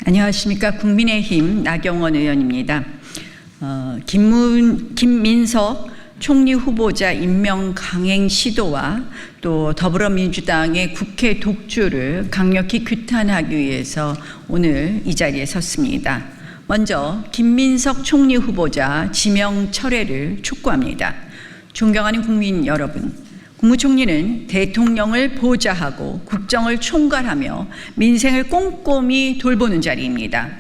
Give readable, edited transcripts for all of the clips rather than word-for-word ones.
안녕하십니까. 국민의힘 나경원 의원입니다. 김민석 총리 후보자 임명 강행 시도와 또 더불어민주당의 국회 독주를 강력히 규탄하기 위해서 오늘 이 자리에 섰습니다. 먼저 김민석 총리 후보자 지명 철회를 촉구합니다. 존경하는 국민 여러분, 국무총리는 대통령을 보좌하고 국정을 총괄하며 민생을 꼼꼼히 돌보는 자리입니다.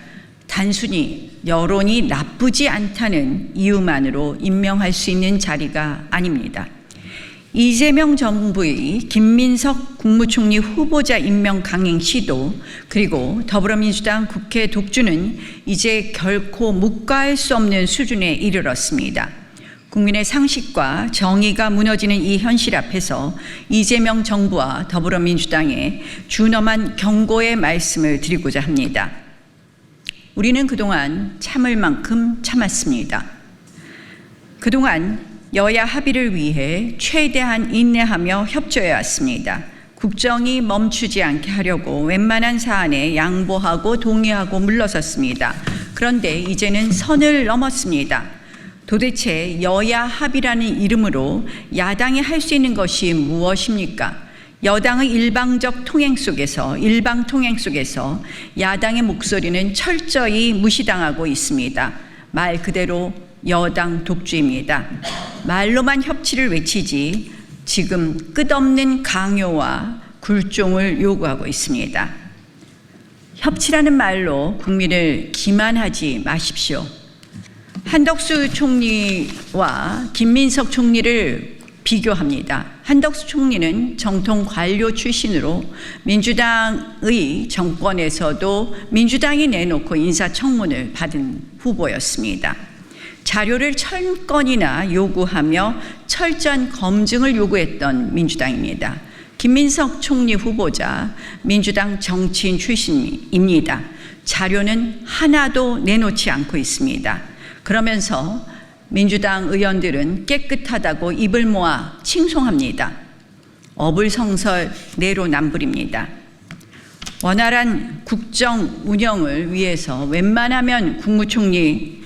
단순히 여론이 나쁘지 않다는 이유만으로 임명할 수 있는 자리가 아닙니다. 이재명 정부의 김민석 국무총리 후보자 임명 강행 시도 그리고 더불어민주당 국회 독주는 이제 결코 묵과할 수 없는 수준에 이르렀습니다. 국민의 상식과 정의가 무너지는 이 현실 앞에서 이재명 정부와 더불어민주당에 준엄한 경고의 말씀을 드리고자 합니다. 우리는 그동안 참을 만큼 참았습니다. 그동안 여야 합의를 위해 최대한 인내하며 협조해 왔습니다. 국정이 멈추지 않게 하려고 웬만한 사안에 양보하고 동의하고 물러섰습니다. 그런데 이제는 선을 넘었습니다. 도대체 여야 합의라는 이름으로 야당이 할 수 있는 것이 무엇입니까? 여당의 일방 통행 속에서 야당의 목소리는 철저히 무시당하고 있습니다. 말 그대로 여당 독주입니다. 말로만 협치를 외치지 지금 끝없는 강요와 굴종을 요구하고 있습니다. 협치라는 말로 국민을 기만하지 마십시오. 한덕수 총리와 김민석 총리를 비교합니다. 한덕수 총리는 정통 관료 출신으로 민주당의 정권에서도 민주당이 내놓고 인사청문을 받은 후보였습니다. 자료를 1000건이나 요구하며 철저한 검증을 요구했던 민주당입니다. 김민석 총리 후보자 민주당 정치인 출신입니다. 자료는 하나도 내놓지 않고 있습니다. 그러면서 민주당 의원들은 깨끗하다고 입을 모아 칭송합니다. 어불성설 내로남불입니다. 원활한 국정 운영을 위해서 웬만하면 국무총리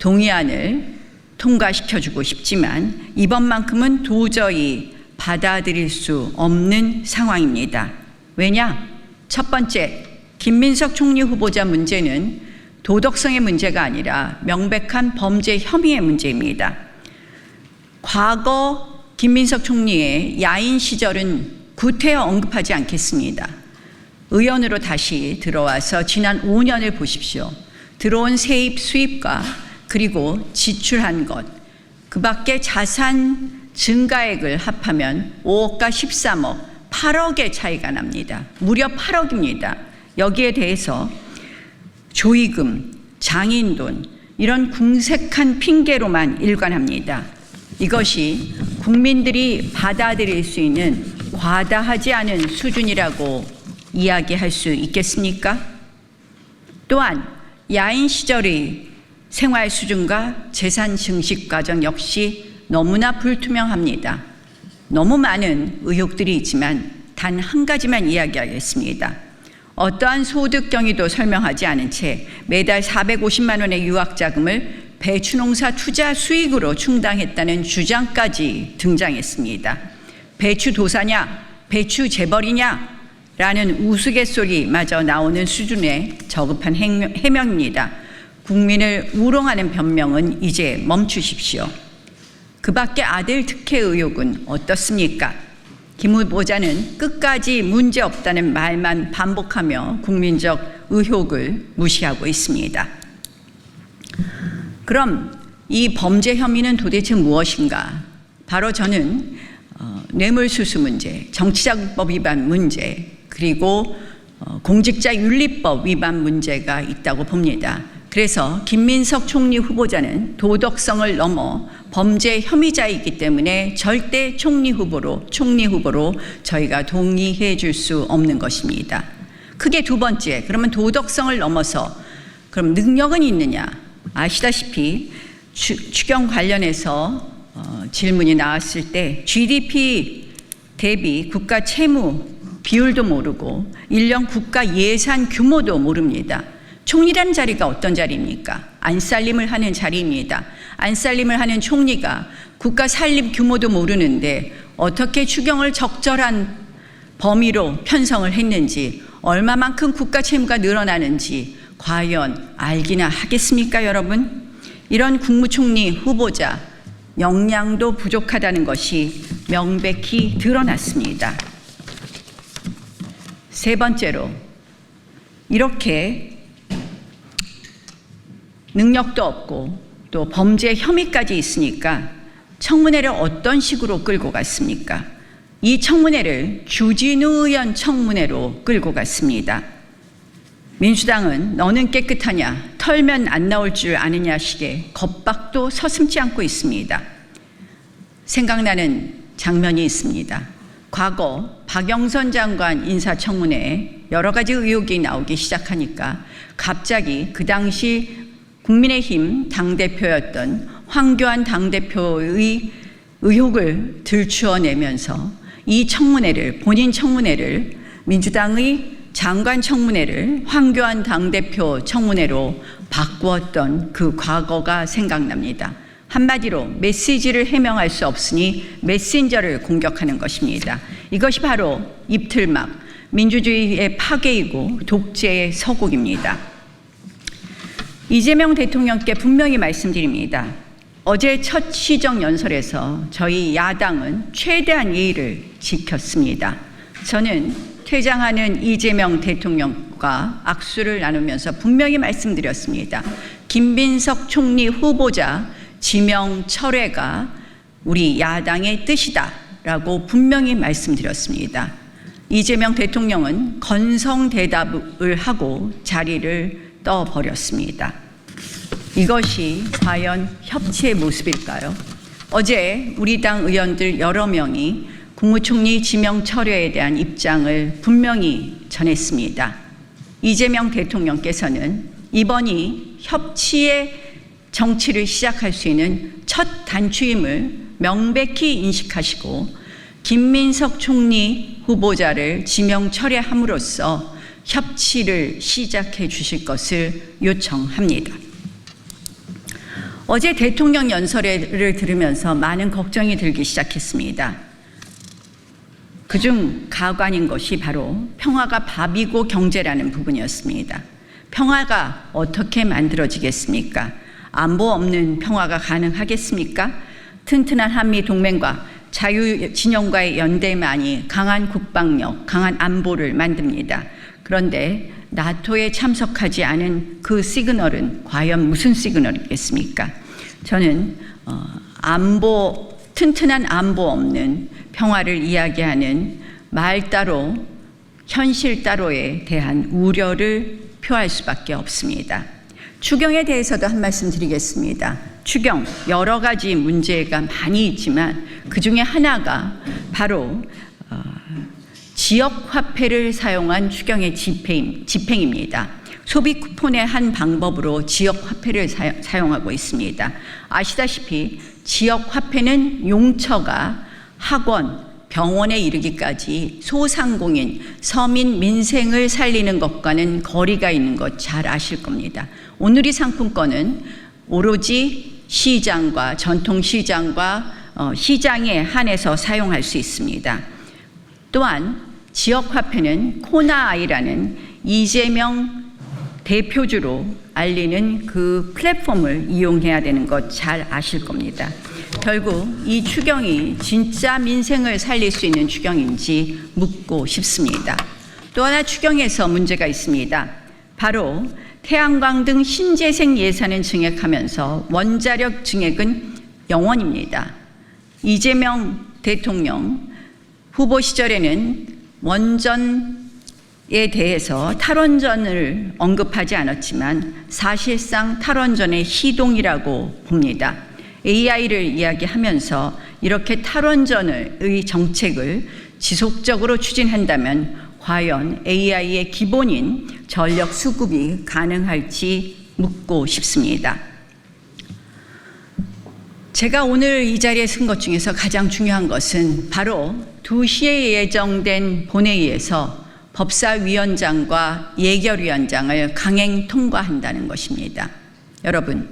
동의안을 통과시켜주고 싶지만 이번만큼은 도저히 받아들일 수 없는 상황입니다. 왜냐? 첫 번째, 김민석 총리 후보자 문제는 도덕성의 문제가 아니라 명백한 범죄 혐의의 문제입니다. 과거 김민석 총리의 야인 시절은 구태여 언급하지 않겠습니다. 의원으로 다시 들어와서 지난 5년을 보십시오. 들어온 세입 수입과 그리고 지출한 것, 그 밖에 자산 증가액을 합하면 5억과 13억, 8억의 차이가 납니다. 무려 8억입니다. 여기에 대해서 조의금, 장인돈 이런 궁색한 핑계로만 일관합니다. 이것이 국민들이 받아들일 수 있는 과다하지 않은 수준이라고 이야기할 수 있겠습니까? 또한 야인 시절의 생활 수준과 재산 증식 과정 역시 너무나 불투명합니다. 너무 많은 의혹들이 있지만 단 한 가지만 이야기하겠습니다. 어떠한 소득 경위도 설명하지 않은 채 매달 450만 원의 유학자금을 배추농사 투자 수익으로 충당했다는 주장까지 등장했습니다. 배추 도사냐, 배추 재벌이냐 라는 우스갯소리마저 나오는 수준의 저급한 해명입니다. 국민을 우롱하는 변명은 이제 멈추십시오. 그 밖에 아들 특혜 의혹은 어떻습니까? 김 후보자는 끝까지 문제없다는 말만 반복하며 국민적 의혹을 무시하고 있습니다. 그럼 이 범죄 혐의는 도대체 무엇인가? 바로 저는 뇌물수수 문제, 정치자금법 위반 문제, 그리고 공직자윤리법 위반 문제가 있다고 봅니다. 그래서 김민석 총리 후보자는 도덕성을 넘어 범죄 혐의자이기 때문에 절대 총리 후보로 저희가 동의해 줄 수 없는 것입니다. 크게 두 번째, 그러면 도덕성을 넘어서 그럼 능력은 있느냐? 아시다시피 추경 관련해서 질문이 나왔을 때 GDP 대비 국가 채무 비율도 모르고 1년 국가 예산 규모도 모릅니다. 총리라는 자리가 어떤 자리입니까? 안살림을 하는 자리입니다. 안살림을 하는 총리가 국가 살림 규모도 모르는데 어떻게 추경을 적절한 범위로 편성을 했는지, 얼마만큼 국가 채무가 늘어나는지 과연 알기나 하겠습니까, 여러분? 이런 국무총리 후보자 역량도 부족하다는 것이 명백히 드러났습니다. 세 번째로, 이렇게 능력도 없고 또 범죄 혐의까지 있으니까 청문회를 어떤 식으로 끌고 갔습니까? 이 청문회를 주진우 의원 청문회로 끌고 갔습니다. 민주당은 너는 깨끗하냐, 털면 안 나올 줄 아느냐 식의 겁박도 서슴지 않고 있습니다. 생각나는 장면이 있습니다. 과거 박영선 장관 인사청문회에 여러 가지 의혹이 나오기 시작하니까 갑자기 그 당시 국민의힘 당대표였던 황교안 당대표의 의혹을 들추어내면서 이 청문회를, 본인 청문회를, 민주당의 장관 청문회를 황교안 당대표 청문회로 바꾸었던 그 과거가 생각납니다. 한마디로 메시지를 해명할 수 없으니 메신저를 공격하는 것입니다. 이것이 바로 입틀막, 민주주의의 파괴이고 독재의 서곡입니다. 이재명 대통령께 분명히 말씀드립니다. 어제 첫 시정연설에서 저희 야당은 최대한 예의를 지켰습니다. 저는 퇴장하는 이재명 대통령과 악수를 나누면서 분명히 말씀드렸습니다. 김민석 총리 후보자 지명 철회가 우리 야당의 뜻이다 라고 분명히 말씀드렸습니다. 이재명 대통령은 건성대답을 하고 자리를 떠버렸습니다. 이것이 과연 협치의 모습일까요? 어제 우리 당 의원들 여러 명이 국무총리 지명 철회에 대한 입장을 분명히 전했습니다. 이재명 대통령께서는 이번이 협치의 정치를 시작할 수 있는 첫 단추임을 명백히 인식하시고 김민석 총리 후보자를 지명 철회함으로써 협치를 시작해 주실 것을 요청합니다. 어제 대통령 연설을 들으면서 많은 걱정이 들기 시작했습니다. 그중 가관인 것이 바로 평화가 밥이고 경제라는 부분이었습니다. 평화가 어떻게 만들어지겠습니까? 안보 없는 평화가 가능하겠습니까? 튼튼한 한미 동맹과 자유 진영과의 연대만이 강한 국방력, 강한 안보를 만듭니다. 그런데 나토에 참석하지 않은 그 시그널은 과연 무슨 시그널이겠습니까? 저는 튼튼한 안보 없는 평화를 이야기하는 말 따로 현실 따로에 대한 우려를 표할 수밖에 없습니다. 추경에 대해서도 한 말씀 드리겠습니다. 추경 여러 가지 문제가 많이 있지만 그 중에 하나가 바로 지역화폐를 사용한 추경의 집행입니다. 소비 쿠폰의 한 방법으로 지역화폐를 사용하고 있습니다. 아시다시피 지역화폐는 용처가 학원, 병원에 이르기까지 소상공인, 서민 민생을 살리는 것과는 거리가 있는 것 잘 아실 겁니다. 오늘의 상품권은 오로지 시장과 전통시장과 시장에 한해서 사용할 수 있습니다. 또한 지역화폐는 코나아이라는 이재명 대표주로 알리는 그 플랫폼을 이용해야 되는 것 잘 아실 겁니다. 결국 이 추경이 진짜 민생을 살릴 수 있는 추경인지 묻고 싶습니다. 또 하나 추경에서 문제가 있습니다. 바로 태양광 등 신재생 예산은 증액하면서 원자력 증액은 0원입니다. 이재명 대통령 후보 시절에는 원전에 대해서 탈원전을 언급하지 않았지만 사실상 탈원전의 희동이라고 봅니다. AI를 이야기하면서 이렇게 탈원전의 정책을 지속적으로 추진한다면 과연 AI의 기본인 전력 수급이 가능할지 묻고 싶습니다. 제가 오늘 이 자리에 쓴 것 중에서 가장 중요한 것은 바로 2시에 예정된 본회의에서 법사위원장과 예결위원장을 강행 통과한다는 것입니다. 여러분,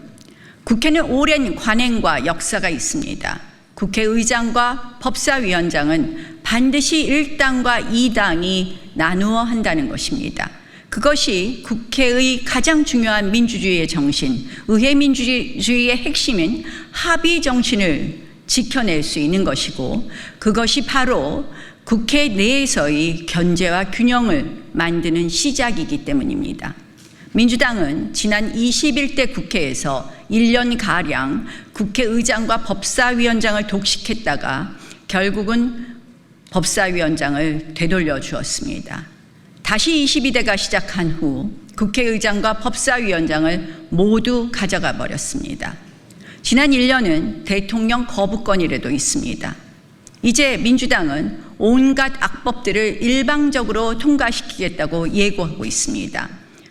국회는 오랜 관행과 역사가 있습니다. 국회의장과 법사위원장은 반드시 1당과 2당이 나누어 한다는 것입니다. 그것이 국회의 가장 중요한 민주주의의 정신, 의회 민주주의의 핵심인 합의 정신을 지켜낼 수 있는 것이고, 그것이 바로 국회 내에서의 견제와 균형을 만드는 시작이기 때문입니다. 민주당은 지난 21대 국회에서 1년가량 국회의장과 법사위원장을 독식했다가 결국은 법사위원장을 되돌려 주었습니다. 다시 22대가 시작한 후 국회의장과 법사위원장을 모두 가져가 버렸습니다. 지난 1년은 대통령 거부권이라도 있습니다. 이제 민주당은 온갖 악법들을 일방적으로 통과시키겠다고 예고하고 있습니다.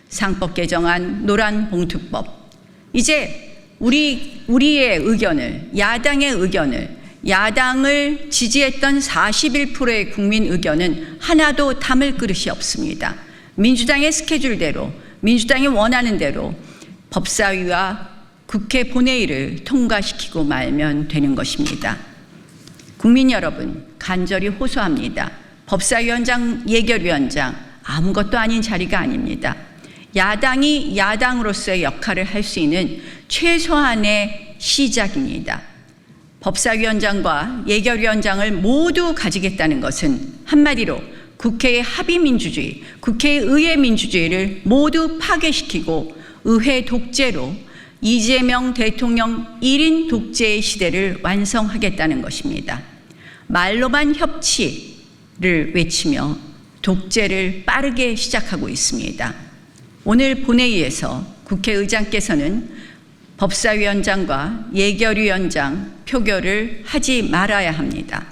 상법 개정안, 노란봉투법. 이제 우리의 의견을, 야당의 의견을, 야당을 지지했던 41%의 국민 의견은 하나도 담을 그릇이 없습니다. 민주당의 스케줄대로, 민주당이 원하는 대로 법사위와 국회 본회의를 통과시키고 말면 되는 것입니다. 국민 여러분, 간절히 호소합니다. 법사위원장, 예결위원장, 아무것도 아닌 자리가 아닙니다. 야당이 야당으로서의 역할을 할 수 있는 최소한의 시작입니다. 법사위원장과 예결위원장을 모두 가지겠다는 것은 한마디로 국회의 합의민주주의, 국회의 의회 민주주의를 모두 파괴시키고 의회 독재로 이재명 대통령 1인 독재의 시대를 완성하겠다는 것입니다. 말로만 협치를 외치며 독재를 빠르게 시작하고 있습니다. 오늘 본회의에서 국회의장께서는 법사위원장과 예결위원장 표결을 하지 말아야 합니다.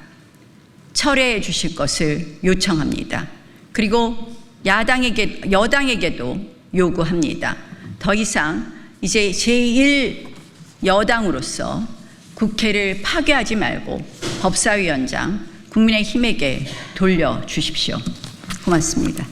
철회해 주실 것을 요청합니다. 그리고 여당에게도 요구합니다. 더 이상 이제 제1여당으로서 국회를 파괴하지 말고 법사위원장 국민의힘에게 돌려주십시오. 고맙습니다.